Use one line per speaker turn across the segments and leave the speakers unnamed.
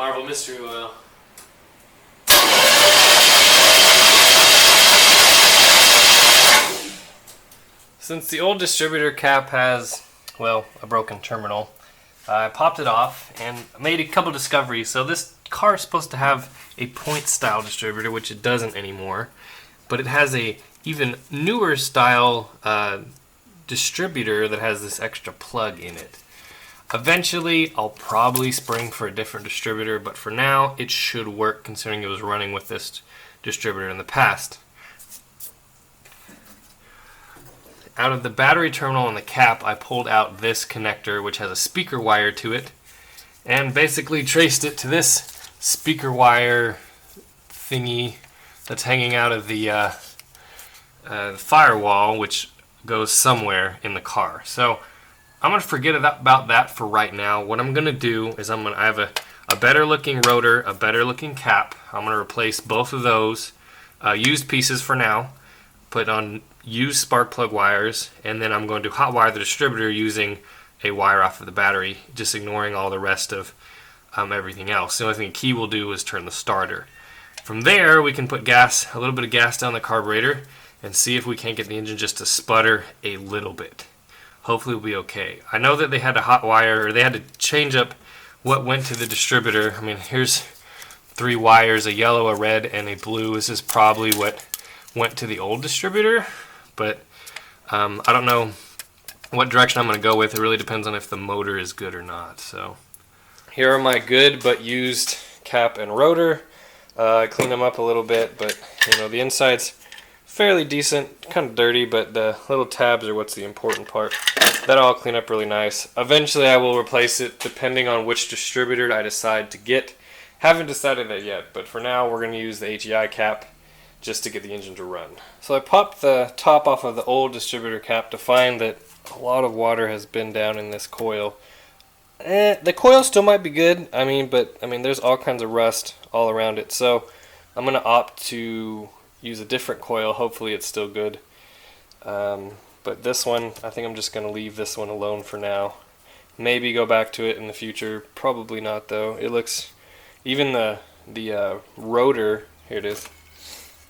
Marvel Mystery Oil. Since the old distributor cap has, well, a broken terminal, I popped it off and made a couple discoveries. So this car is supposed to have a point style distributor, which it doesn't anymore, but it has a even newer style distributor that has this extra plug in it. Eventually, I'll probably spring for a different distributor, but for now, it should work considering it was running with this distributor in the past. Out of the battery terminal and the cap, I pulled out this connector, which has a speaker wire to it, and basically traced it to this speaker wire thingy that's hanging out of the firewall, which goes somewhere in the car. So I'm going to forget about that for right now. What I'm going to do is I have a better looking rotor, a better looking cap. I'm going to replace both of those used pieces for now, put on used spark plug wires, and then I'm going to hot wire the distributor using a wire off of the battery, just ignoring all the rest of everything else. The only thing the key will do is turn the starter. From there, we can put a little bit of gas down the carburetor and see if we can't get the engine just to sputter a little bit. Hopefully we'll be okay. I know that they had to hot wire, or they had to change up what went to the distributor. I mean, here's 3 wires, a yellow, a red, and a blue. This is probably what went to the old distributor, but I don't know what direction I'm going to go with. It really depends on if the motor is good or not. So here are my good but used cap and rotor. I cleaned them up a little bit, but you know, the inside's fairly decent, kind of dirty, but the little tabs are what's the important part. That'll all clean up really nice. Eventually I will replace it depending on which distributor I decide to get. Haven't decided that yet, but for now we're going to use the HEI cap just to get the engine to run. So I popped the top off of the old distributor cap to find that a lot of water has been down in this coil. The coil still might be good, but there's all kinds of rust all around it, so I'm going to opt to use a different coil. Hopefully it's still good. But this one, I think I'm just going to leave this one alone for now. Maybe go back to it in the future. Probably not, though. It looks, even the rotor, here it is.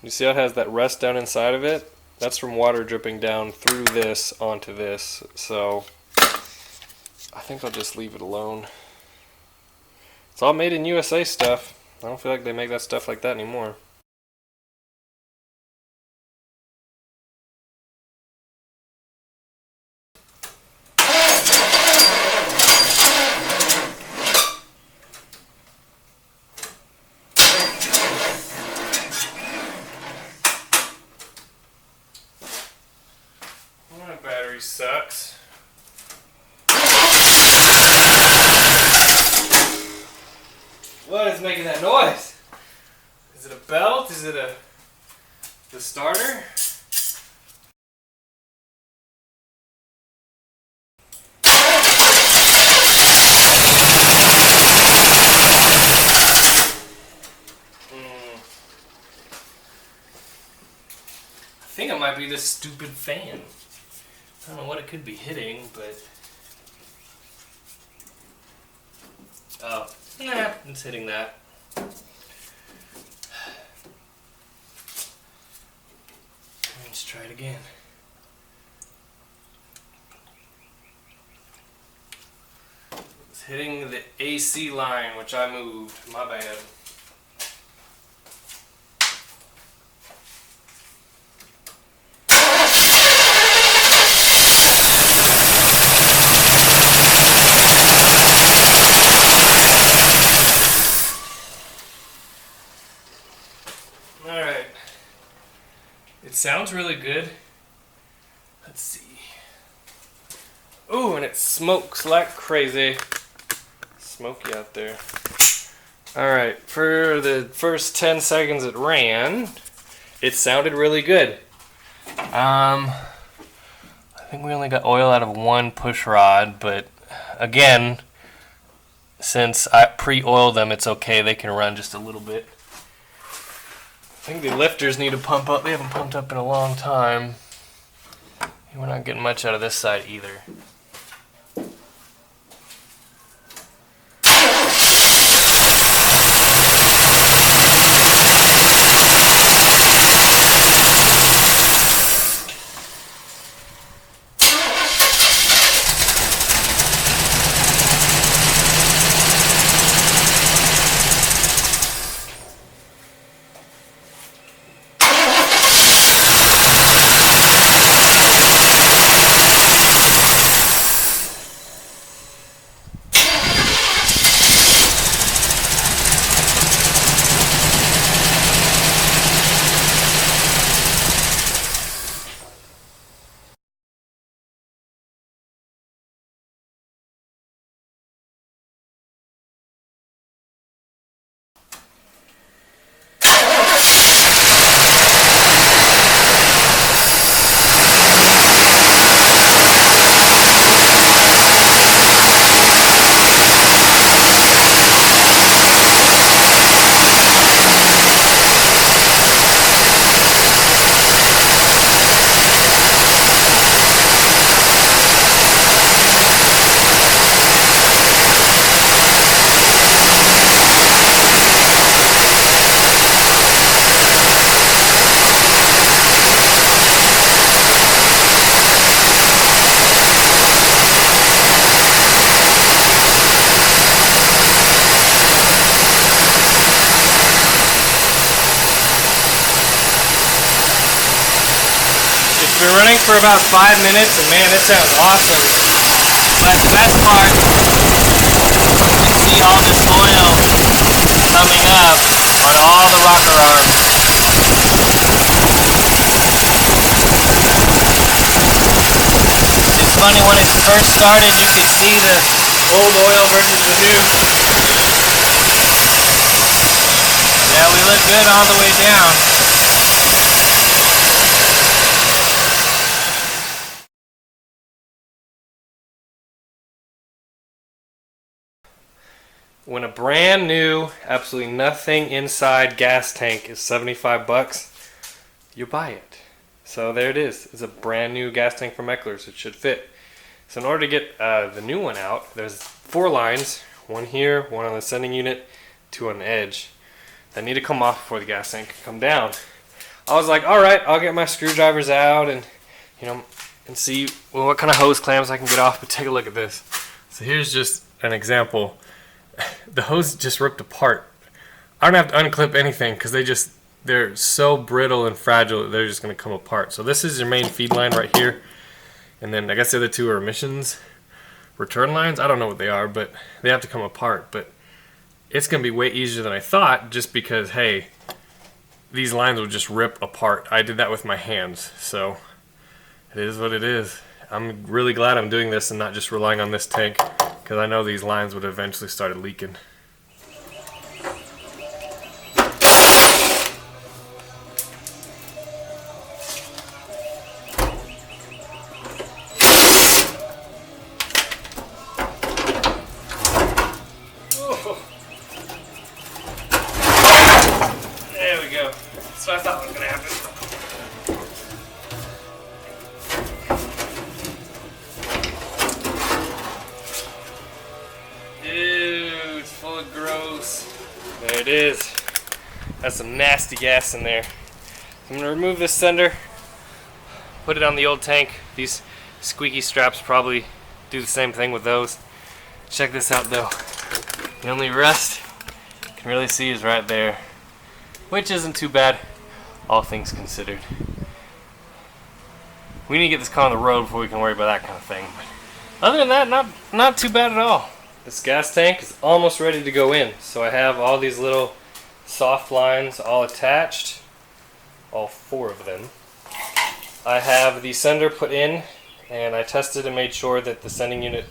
You see how it has that rust down inside of it? That's from water dripping down through this onto this. So I think I'll just leave it alone. It's all made in USA stuff. I don't feel like they make that stuff like that anymore. My battery sucks. What is making that noise? Is it a belt? Is it the starter? I think it might be this stupid fan. I don't know what it could be hitting, but oh, nah, it's hitting that. Let's try it again. It's hitting the AC line, which I moved. My bad. Alright. It sounds really good. Let's see. Ooh, and it smokes like crazy. Smoky out there. Alright, for the first 10 seconds it ran, it sounded really good. I think we only got oil out of one push rod, but again, since I pre-oiled them, it's okay. They can run just a little bit. I think the lifters need to pump up. They haven't pumped up in a long time. We're not getting much out of this side either. been running for about 5 minutes, and man, it sounds awesome. But the best part, you can see all this oil coming up on all the rocker arms. It's funny, when it first started, you could see the old oil versus the new. Yeah, we look good all the way down. When a brand new, absolutely nothing inside gas tank is 75 bucks, you buy it. So there it is. It's a brand new gas tank from Eckler's. It should fit. So in order to get the new one out, there's 4 lines. One here, one on the sending unit, 2 on the edge, that need to come off before the gas tank can come down. I was like, all right, I'll get my screwdrivers out and, you know, and see what kind of hose clamps I can get off. But take a look at this. So here's just an example. The hose just ripped apart. I don't have to unclip anything because they're so brittle and fragile that they're just going to come apart. So this is your main feed line right here, and then I guess the other 2 are emissions return lines. I don't know what they are, but they have to come apart. But it's going to be way easier than I thought, just because, hey, these lines will just rip apart. I did that with my hands, so it is what it is. I'm really glad I'm doing this and not just relying on this tank, because I know these lines would eventually start leaking. There we go. That's what I thought was going to happen. There it is. That's some nasty gas in there. I'm going to remove this sender, put it on the old tank. These squeaky straps probably do the same thing with those. Check this out though. The only rust you can really see is right there, which isn't too bad, all things considered. We need to get this car on the road before we can worry about that kind of thing. But other than that, not too bad at all. This gas tank is almost ready to go in. So I have all these little soft lines all attached, all 4 of them. I have the sender put in, and I tested and made sure that the sending unit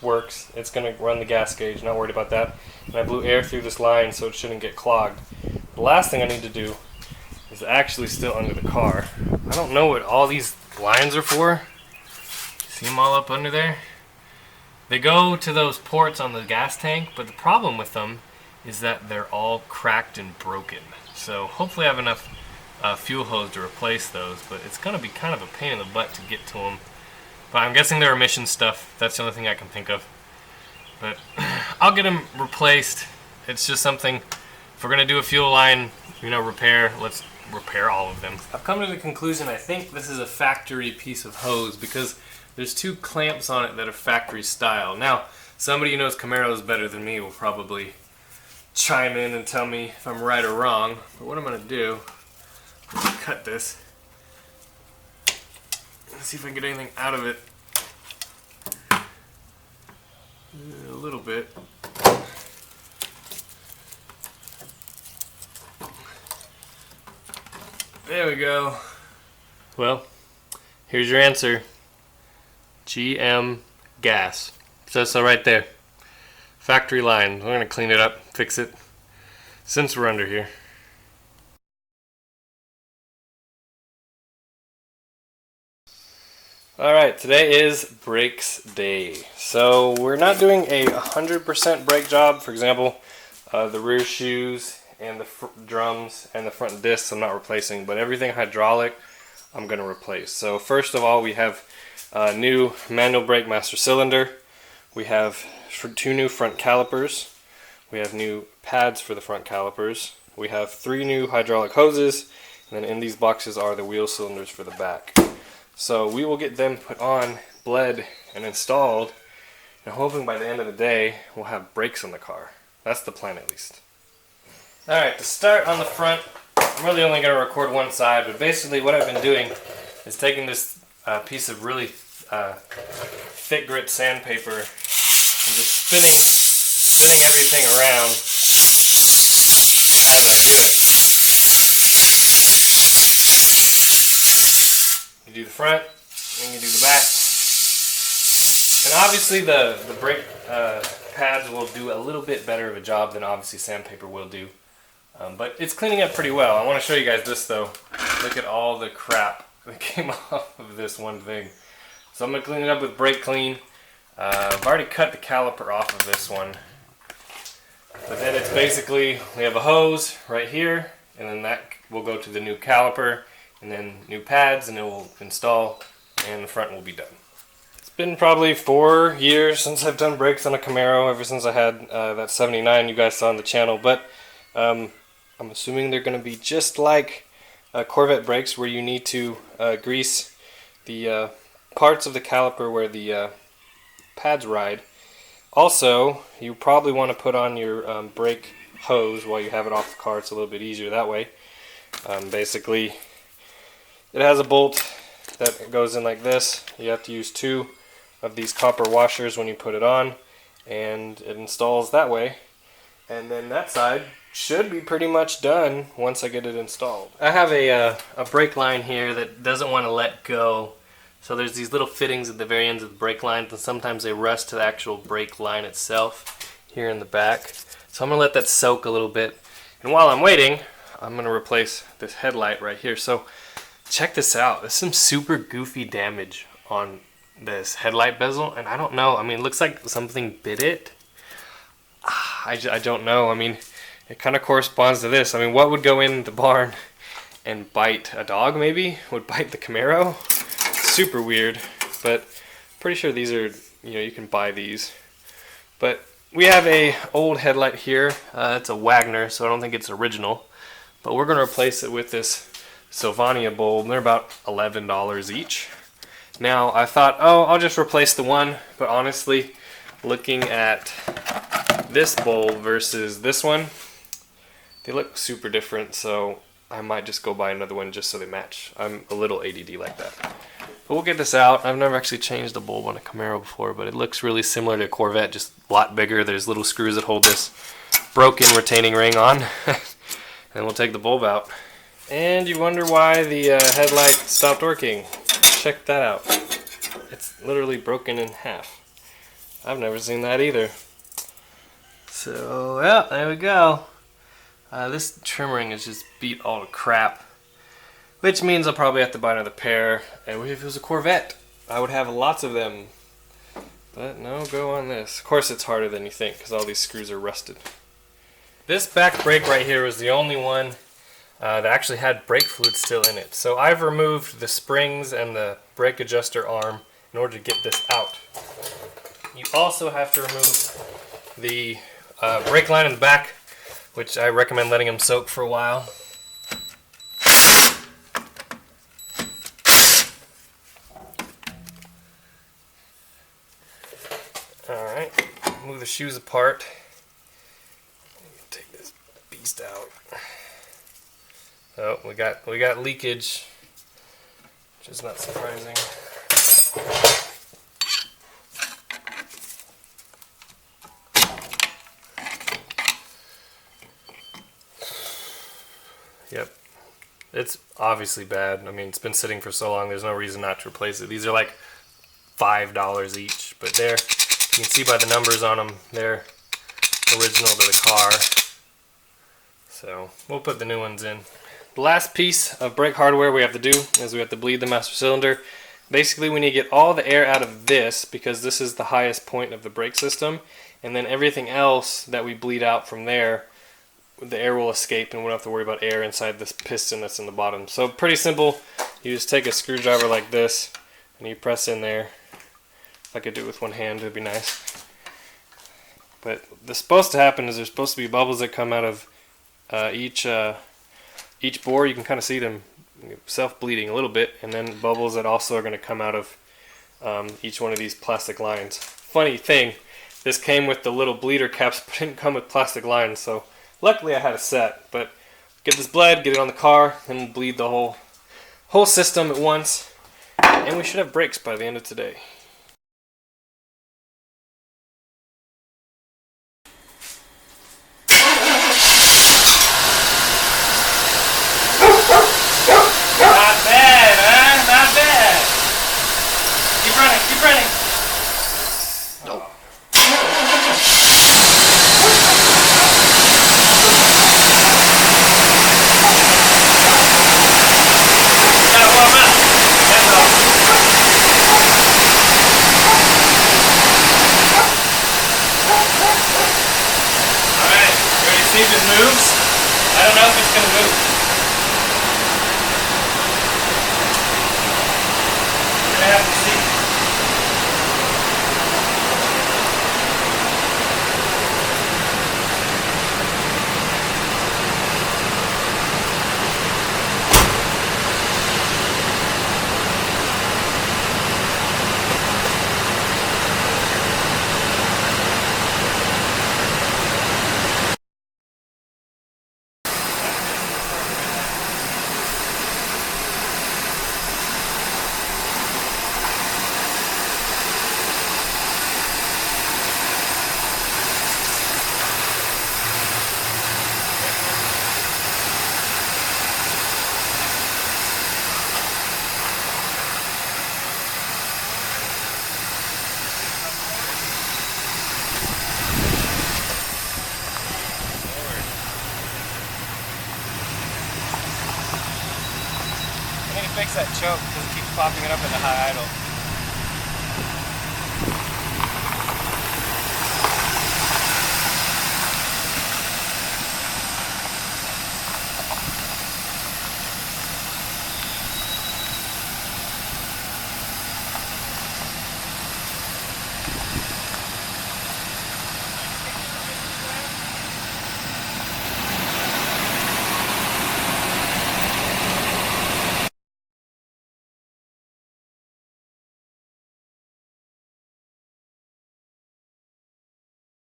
works. It's going to run the gas gauge, not worried about that. And I blew air through this line so it shouldn't get clogged. The last thing I need to do is actually still under the car. I don't know what all these lines are for. See them all up under there? They go to those ports on the gas tank, but the problem with them is that they're all cracked and broken. So hopefully I have enough fuel hose to replace those, but it's going to be kind of a pain in the butt to get to them. But I'm guessing they're emission stuff. That's the only thing I can think of. But I'll get them replaced. It's just something, if we're going to do a fuel line, repair, let's repair all of them. I've come to the conclusion I think this is a factory piece of hose, because there's 2 clamps on it that are factory style. Now, somebody who knows Camaros better than me will probably chime in and tell me if I'm right or wrong. But what I'm going to do is cut this. Let's see if I can get anything out of it. A little bit. There we go. Well, here's your answer. GM gas. Says so right there. Factory line. We're going to clean it up, fix it, since we're under here. Alright, today is brakes day. So we're not doing a 100% brake job. For example, the rear shoes and the drums and the front discs I'm not replacing, but everything hydraulic I'm going to replace. So first of all, we have a new manual brake master cylinder. We have 2 new front calipers. We have new pads for the front calipers. We have 3 new hydraulic hoses, and then in these boxes are the wheel cylinders for the back. So we will get them put on, bled, and installed, and hoping by the end of the day we'll have brakes on the car. That's the plan, at least. Alright, to start on the front, I'm really only going to record one side, but basically what I've been doing is taking this piece of really thick grit sandpaper and just spinning everything around as I do it. You do the front, and you do the back. And obviously the brake pads will do a little bit better of a job than obviously sandpaper will do. But it's cleaning up pretty well. I want to show you guys this though. Look at all the crap that came off of this one thing. So I'm going to clean it up with brake clean. I've already cut the caliper off of this one. But then it's basically, we have a hose right here, and then that will go to the new caliper, and then new pads, and it will install, and the front will be done. It's been probably 4 years since I've done brakes on a Camaro, ever since I had that 79 you guys saw on the channel, but I'm assuming they're going to be just like Corvette brakes, where you need to grease the parts of the caliper where the pads ride. Also, you probably want to put on your brake hose while you have it off the car. It's a little bit easier that way. Basically, it has a bolt that goes in like this. You have to use 2 of these copper washers when you put it on, and it installs that way. And then that side should be pretty much done once I get it installed. I have a brake line here that doesn't want to let go. So there's these little fittings at the very ends of the brake lines, and sometimes they rust to the actual brake line itself here in the back. So I'm going to let that soak a little bit. And while I'm waiting, I'm going to replace this headlight right here. So check this out. There's some super goofy damage on this headlight bezel, and I don't know. I mean, it looks like something bit it. I don't know. I mean, it kind of corresponds to this. I mean, what would go in the barn and bite a dog maybe? Would bite the Camaro? Super weird, but pretty sure these are, you can buy these. But we have a old headlight here. It's a Wagner, so I don't think it's original. But we're going to replace it with this Sylvania bulb. They're about $11 each. Now, I thought, oh, I'll just replace the one. But honestly, looking at this bulb versus this one, they look super different. So I might just go buy another one just so they match. I'm a little ADD like that. But we'll get this out. I've never actually changed a bulb on a Camaro before, but it looks really similar to a Corvette, just a lot bigger. There's little screws that hold this broken retaining ring on. And we'll take the bulb out. And you wonder why the headlight stopped working. Check that out. It's literally broken in half. I've never seen that either. So, yeah, there we go. This trim ring is just beat all to crap. Which means I'll probably have to buy another pair. And if it was a Corvette, I would have lots of them. But no go on this. Of course it's harder than you think because all these screws are rusted. This back brake right here was the only one that actually had brake fluid still in it. So I've removed the springs and the brake adjuster arm in order to get this out. You also have to remove the brake line in the back, which I recommend letting them soak for a while. Alright, move the shoes apart. Take this beast out. Oh, we got leakage, which is not surprising. Yep. It's obviously bad. I mean, it's been sitting for so long, there's no reason not to replace it. These are like $5 each, but you can see by the numbers on them, they're original to the car. So we'll put the new ones in. The last piece of brake hardware we have to do is we have to bleed the master cylinder. Basically, we need to get all the air out of this because this is the highest point of the brake system, and then everything else that we bleed out from there, the air will escape and we don't have to worry about air inside this piston that's in the bottom. So pretty simple. You just take a screwdriver like this and you press in there. If I could do it with one hand, it would be nice. But what's supposed to happen is there's supposed to be bubbles that come out of each bore. You can kind of see them self-bleeding a little bit, and then bubbles that also are going to come out of each one of these plastic lines. Funny thing, this came with the little bleeder caps, but didn't come with plastic lines, so luckily I had a set. But get this bled, get it on the car, and we'll bleed the whole system at once. And we should have brakes by the end of today. Not bad, huh? Not bad. Keep running, keep running.
Nope.
Gotta warm up. That's all. Alright, you ready to see if it moves? I don't know if it's gonna move. We're gonna have to see. I need to fix that choke because it keeps popping it up in the high idle.